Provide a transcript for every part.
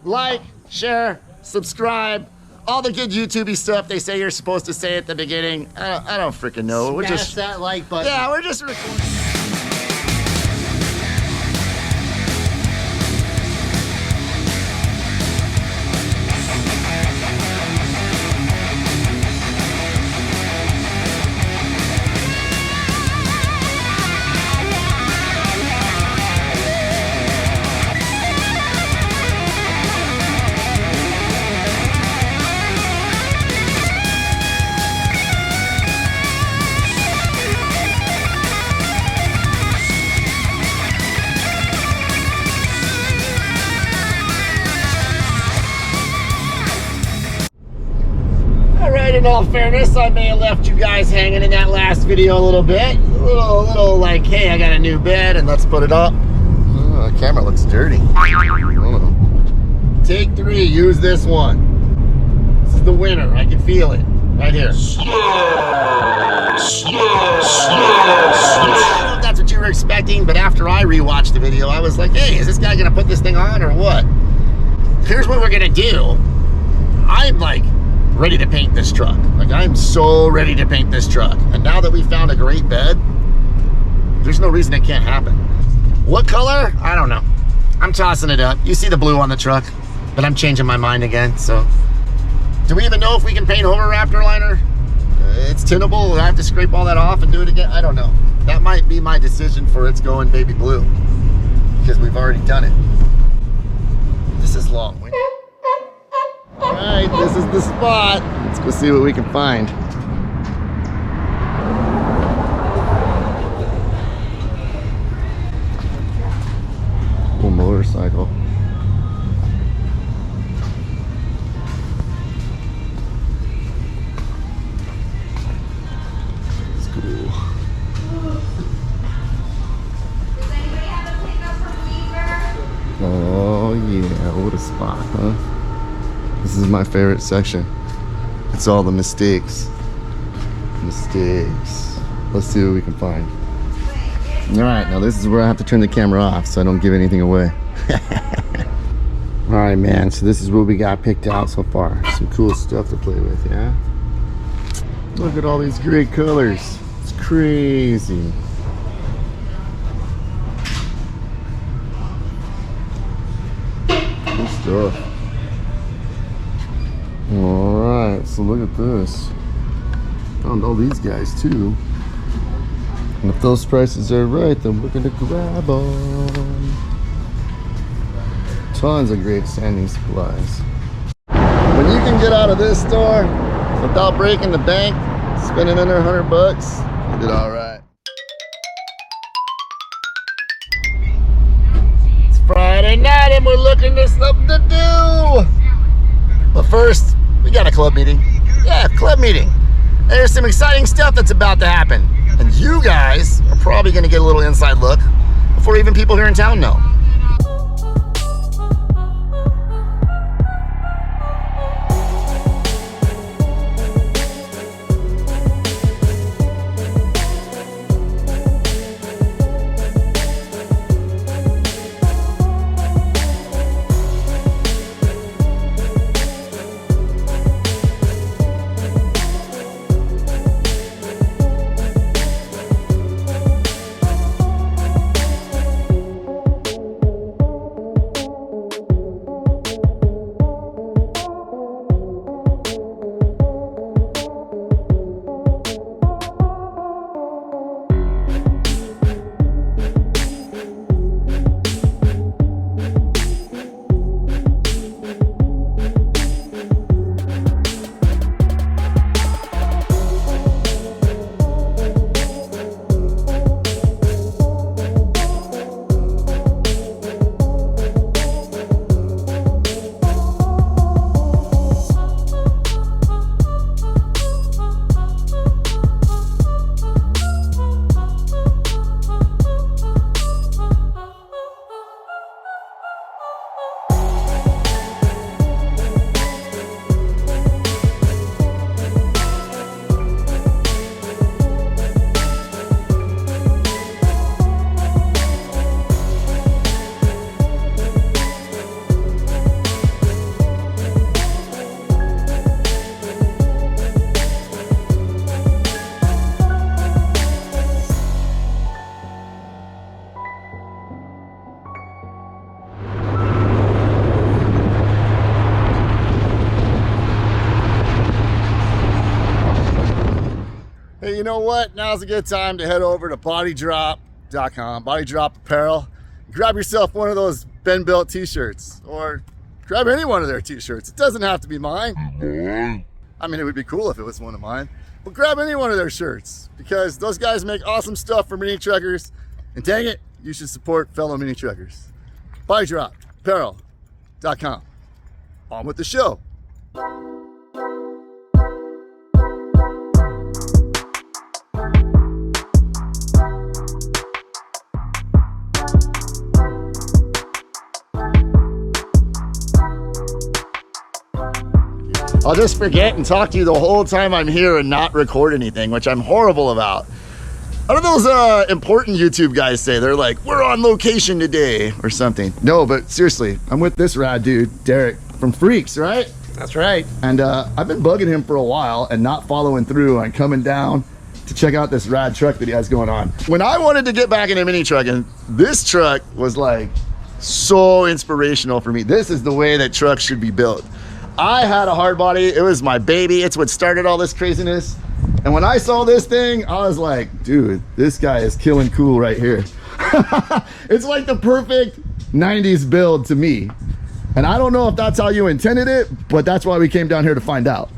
Like, share, subscribe, all the good YouTube-y stuff they say you're supposed to say at the beginning. I don't freaking know. We're just that like button. Yeah, we're just recording. In all fairness, I may have left you guys hanging in that last video a little bit. A little like, hey, I got a new bed and let's put it up. Oh, the camera looks dirty. Oh. Take 3, use this one. This is the winner, I can feel it. Right here. I don't know if that's what you were expecting, but after I rewatched the video, I was like, hey, is this guy gonna put this thing on or what? Here's what we're gonna do. I'm like, ready to paint this truck. Like, I'm so ready to paint this truck. And now that we found a great bed, there's no reason it can't happen. What color? I don't know. I'm tossing it up. You see the blue on the truck, but I'm changing my mind again, so. Do we even know if we can paint over Raptor liner? It's tinnable. I have to scrape all that off and do it again? I don't know. That might be my decision for it's going baby blue, because we've already done it. This is long. Alright, this is the spot. Let's go see what we can find. Cool motorcycle. It's cool. Does anybody have a pickup from Weaver? Oh yeah, what a spot, huh? This is my favorite section. It's all the mistakes. Mistakes. Let's see what we can find. Alright, now this is where I have to turn the camera off so I don't give anything away. Alright man, so this is what we got picked out so far. Some cool stuff to play with, yeah? Look at all these great colors. It's crazy. Cool stuff. Alright, so look at this. Found all these guys too. And if those prices are right, then we're gonna grab them. Tons of great sanding supplies. When you can get out of this store without breaking the bank, spending under $100 bucks, you did alright. It's Friday night and we're looking for something to do. But first, we got a club meeting. Yeah, club meeting. There's some exciting stuff that's about to happen. And you guys are probably gonna get a little inside look before even people here in town know. you know what? Now's a good time to head over to bodydrop.com, Body Drop Apparel. Grab yourself one of those Ben Built t-shirts, or grab any one of their t-shirts. It doesn't have to be mine. I mean, it would be cool if it was one of mine, but grab any one of their shirts because those guys make awesome stuff for mini truckers, and dang it, you should support fellow mini truckers. bodydropapparel.com. On with the show. I'll just forget and talk to you the whole time I'm here and not record anything, which I'm horrible about. What do those important YouTube guys say? They're like, we're on location today or something. No, but seriously, I'm with this rad dude, Derek from Freaks, right? That's right. And I've been bugging him for a while and not following through on coming down to check out this rad truck that he has going on. When I wanted to get back into mini trucking, this truck was like so inspirational for me. This is the way that trucks should be built. I had a Hardbody. It was my baby. It's what started all this craziness. And when I saw this thing, I was like, dude, this guy is killing cool right here. It's like the perfect 90s build to me. And I don't know if that's how you intended it, but that's why we came down here to find out.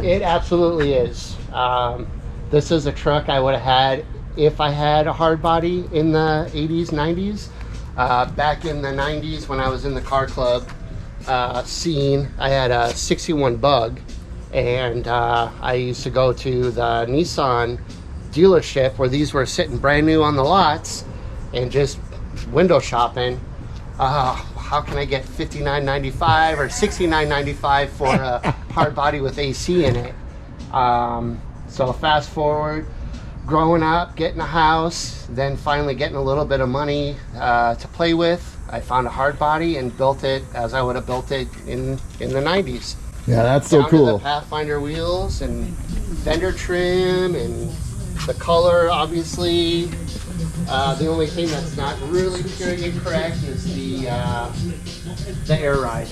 It absolutely is. This is a truck I would have had if I had a Hardbody in the 80s, 90s. Back in the 90s when I was in the car club scene, I had a 61 Bug, and I used to go to the Nissan dealership where these were sitting brand new on the lots and just window shopping. How can I get $59.95 or $69.95 for a Hardbody with AC in it? So fast forward, growing up, getting a house, then finally getting a little bit of money to play with. I found a Hardbody and built it as I would have built it in the 90s. Yeah, that's so Down cool. to the Pathfinder wheels and fender trim and the color, obviously. The only thing that's not really period correct is the air ride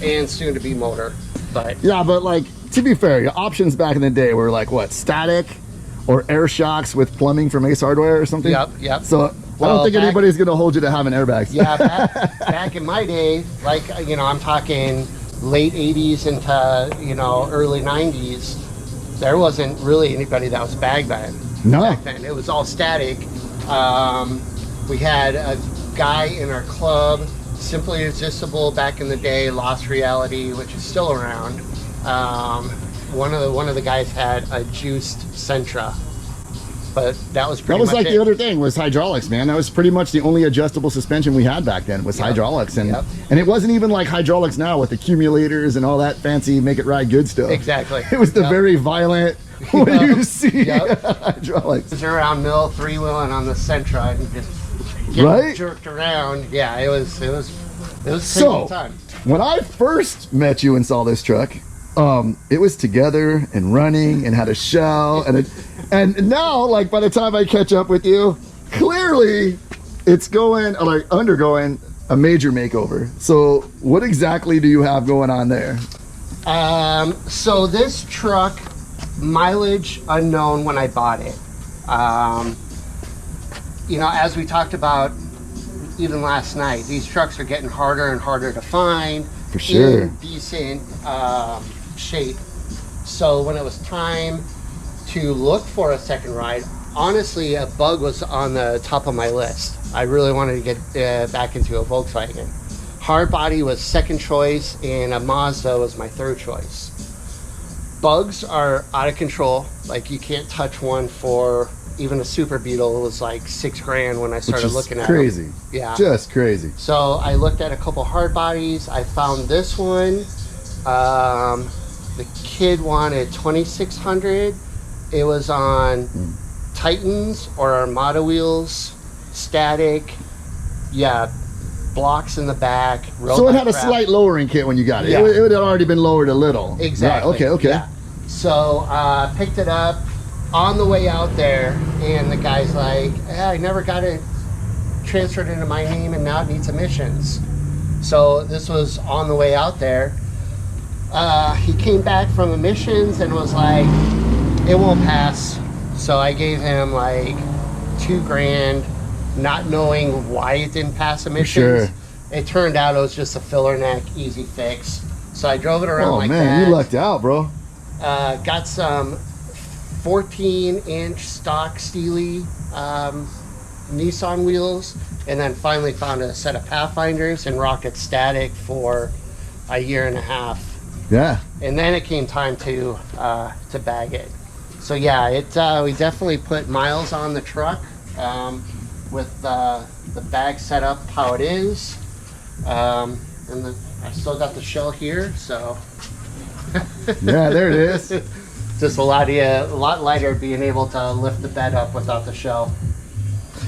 and soon to be motor. But yeah, but like, to be fair, your options back in the day were like what, static or air shocks with plumbing from Ace Hardware or something? Yep. So I don't think anybody's gonna hold you to having airbags. Yeah, back in my day, like, you know, I'm talking late 80s into, early 90s, there wasn't really anybody that was bag bag. No. Back then. It was all static. We had a guy in our club, Simply Irresistible back in the day, Lost Reality, which is still around. One of the guys had a juiced Sentra. But that was pretty much like it. the other thing was hydraulics, man. That was pretty much the only adjustable suspension we had back then was hydraulics. And it wasn't even like hydraulics now with accumulators and all that fancy make it ride good stuff. Exactly. It was the very violent, what do you see? Hydraulics. It was around mill, three-wheeling on the Sentra and just getting jerked around. Yeah, it was so time. When I first met you and saw this truck, it was together and running and had a shell and now, like, by the time I catch up with you, clearly it's undergoing a major makeover. So what exactly do you have going on there? So this truck, mileage unknown when I bought it. As we talked about even last night, these trucks are getting harder and harder to find. For sure. In decent shape. So when it was time to look for a second ride, honestly, a Bug was on the top of my list. I really wanted to get back into a Volkswagen. Hardbody was second choice, and a Mazda was my third choice. Bugs are out of control. Like, you can't touch one for even a Super Beetle. It was like $6,000 when I started looking at it. Crazy. Yeah. Just crazy. So I looked at a couple Hardbodies. I found this one. The kid wanted $2,600. It was on Titans or Armada wheels, static, blocks in the back. So it had a slight lowering kit when you got it. Yeah. It had already been lowered a little. Exactly. Right. Okay. Yeah. So picked it up on the way out there, and the guy's like, I never got it transferred into my name, and now it needs emissions. So this was on the way out there. He came back from emissions and was like, it won't pass. So I gave him like $2,000, not knowing why it didn't pass emissions. Sure. It turned out it was just a filler neck, easy fix. So I drove it around like that. Oh man, you lucked out, bro. Got some 14-inch stock Steely Nissan wheels, and then finally found a set of Pathfinders and rocked it static for a year and a half. Yeah. And then it came time to bag it. So yeah, we definitely put miles on the truck with the bag set up how it is. And I still got the shell here, so. Yeah, there it is. Just a lot lighter being able to lift the bed up without the shell.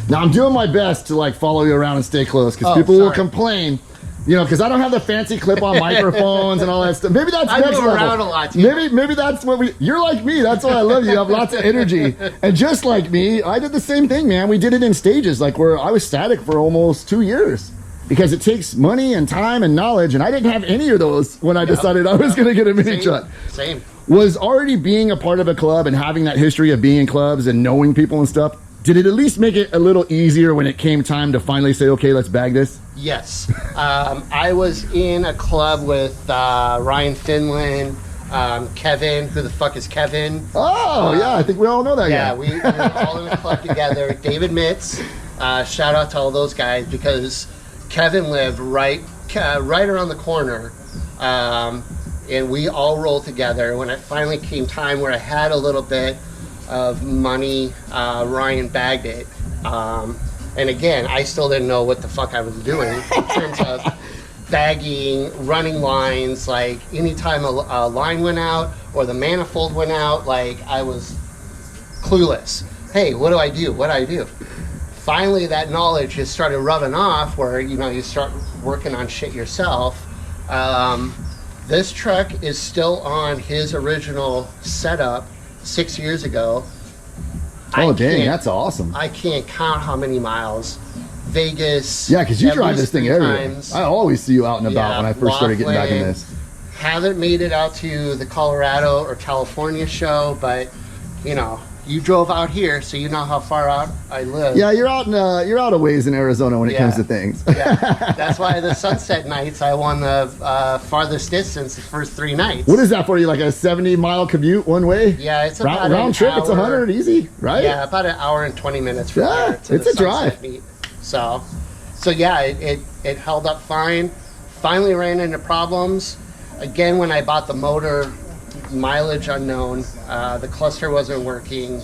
Now I'm doing my best to like follow you around and stay close because people will complain, you know, because I don't have the fancy clip-on microphones and all that stuff. Maybe that's next level. Around a lot too. Maybe that's what you're like me. That's why I love you. You have lots of energy. And just like me, I did the same thing, man. We did it in stages, like where I was static for almost 2 years because it takes money and time and knowledge. And I didn't have any of those when I decided I was going to get a mini truck. Same. Was already being a part of a club and having that history of being in clubs and knowing people and stuff, did it at least make it a little easier when it came time to finally say, okay, let's bag this? Yes. I was in a club with Ryan Finland, Kevin. Who the fuck is Kevin? Oh, yeah, I think we all know that guy. Yeah, we were all in a club together. David Mitz, shout out to all those guys because Kevin lived right around the corner. And we all rolled together. When it finally came time where I had a little bit of money, Ryan bagged it. And again, I still didn't know what the fuck I was doing in terms of bagging, running lines. Like anytime a line went out or the manifold went out, like I was clueless. Hey, what do I do? What do I do? Finally, that knowledge has started rubbing off where, you know, you start working on shit yourself. This truck is still on his original setup 6 years ago. Oh, dang, that's awesome. I can't count how many miles. Vegas. Yeah, because you drive this thing everywhere. times. I always see you out and about when I first started getting back in this. Haven't made it out to the Colorado or California show, but, you know, you drove out here, so you know how far out I live. Yeah, you're out a ways in Arizona when it comes to things. Yeah, that's why the sunset nights I won the farthest distance the first 3 nights. What is that for you? Like a 70-mile commute one way? Yeah, it's about round trip. It's 100 easy, right? Yeah, about an hour and 20 minutes from there to it's the a drive. sunset meet. So yeah, it held up fine. Finally ran into problems again when I bought the motor. Mileage unknown. The cluster wasn't working.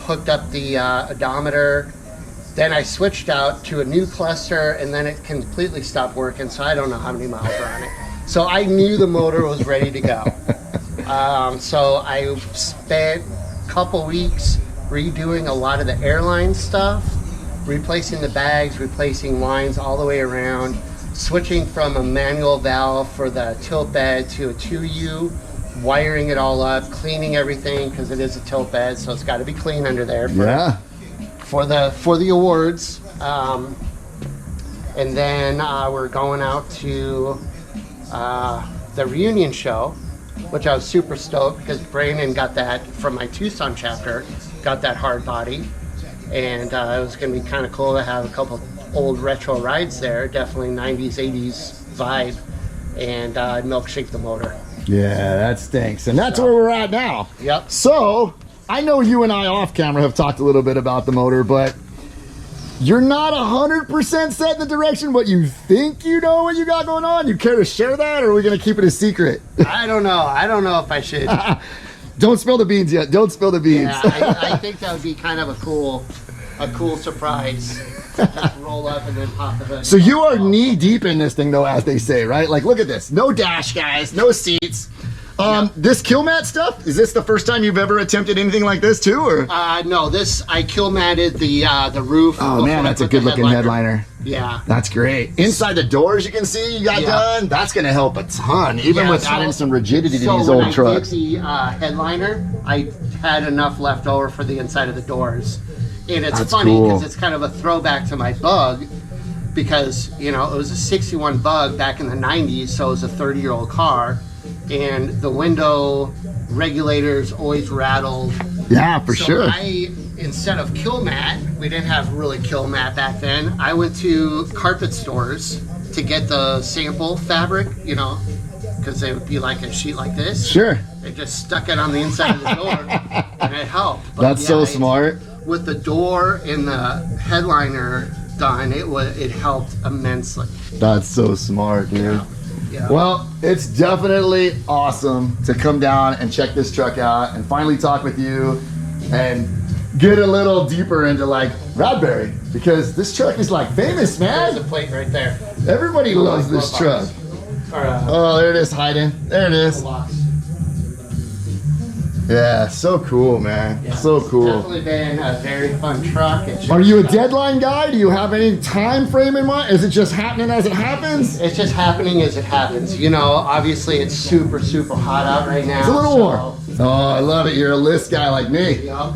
Hooked up the odometer. Then I switched out to a new cluster, and then it completely stopped working. So I don't know how many miles are on it. So I knew the motor was ready to go. So I spent a couple weeks redoing a lot of the airline stuff, replacing the bags, replacing lines all the way around, switching from a manual valve for the tilt bed to a 2U. Wiring it all up, cleaning everything because it is a tilt bed, so it's got to be clean under there for the awards. And then we're going out to the reunion show, which I was super stoked because Brandon got that from my Tucson chapter, got that Hardbody, and it was going to be kind of cool to have a couple old retro rides there, definitely 90s, 80s vibe, and milkshake the motor. Yeah, that stinks. And that's where we're at now. Yep. So, I know you and I off camera have talked a little bit about the motor, but you're not 100% set in the direction, but you think you know what you got going on. You care to share that, or are we going to keep it a secret? I don't know. I don't know if I should. Don't spill the beans yet. Don't spill the beans. Yeah, I think that would be kind of a cool surprise. Just roll up and then pop the hood. So you are knee deep in this thing, though, as they say, right? Like, look at this. No dash, guys. No seats. This kill mat stuff, is this the first time you've ever attempted anything like this, too? Or no, I kill matted the roof. Oh, man, that's a good-looking headliner. Yeah. That's great. Inside the doors, you can see you got done. That's going to help a ton, even with adding some rigidity to these old trucks. So when I did the headliner, I had enough left over for the inside of the doors. And it's funny because it's kind of a throwback to my Bug because, you know, it was a 61 Bug back in the 90s, so it was a 30-year-old car. and the window regulators always rattled. Yeah, for So sure. instead of kill mat, we didn't have really kill mat back then. I went to carpet stores to get the sample fabric, you know, because they would be like a sheet like this. Sure. They just stuck it on the inside of the door, and it helped. But That's so smart. With the door and the headliner done, it helped immensely. That's so smart, dude. Yeah. Well, it's definitely awesome to come down and check this truck out and finally talk with you and get a little deeper into like RADBERRY, because this truck is like famous, There's man. a plate right there. Everybody loves this truck. Or, Oh, there it is hiding. There it is. box. Yeah, so cool, man. Yeah, So it's cool. Definitely been a very fun truck. It's Are you a just- deadline guy? Do you have any time frame in mind? Is it just happening as it happens? It's just happening as it happens. You know, obviously it's super, super hot out right now. It's a little so- warm. Oh, I love it. You're a list guy like me. Yup.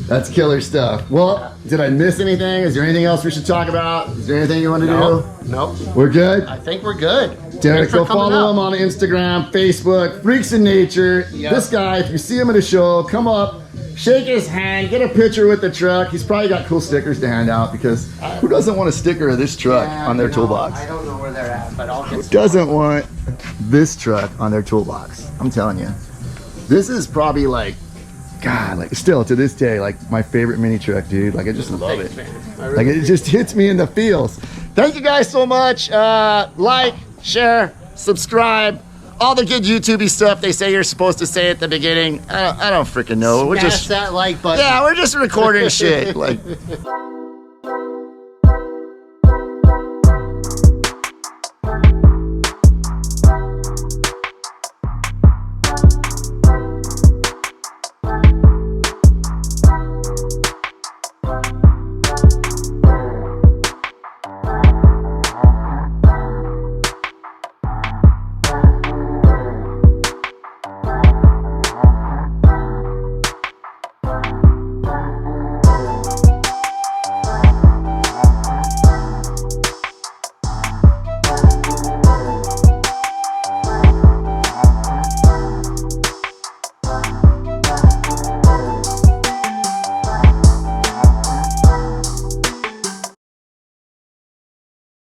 That's killer stuff. Well, did I miss anything? Is there anything else we should talk about? Is there anything you want to Nope. do? Nope. We're good? I think we're good. Derek, Thanks for go coming follow out. him on Instagram, Facebook, Freaks in Nature. Yep. This guy, if you see him at a show, come up, shake his hand, get a picture with the truck. He's probably got cool stickers to hand out, because who doesn't want a sticker of this truck Yeah, on their you know, toolbox? I don't know where they're at, but I'll get some. Doesn't want this truck on their toolbox? I'm telling you. This is probably like, God, like still to this day, like my favorite mini truck, dude. Like I just love Thanks, it. man. I really Like it just hits me in the feels. Thank you guys so much. Like, share, subscribe, all the good YouTubey stuff they say you're supposed to say at the beginning. I don't freaking know. We're Smash just that like button. yeah, we're just recording shit. Like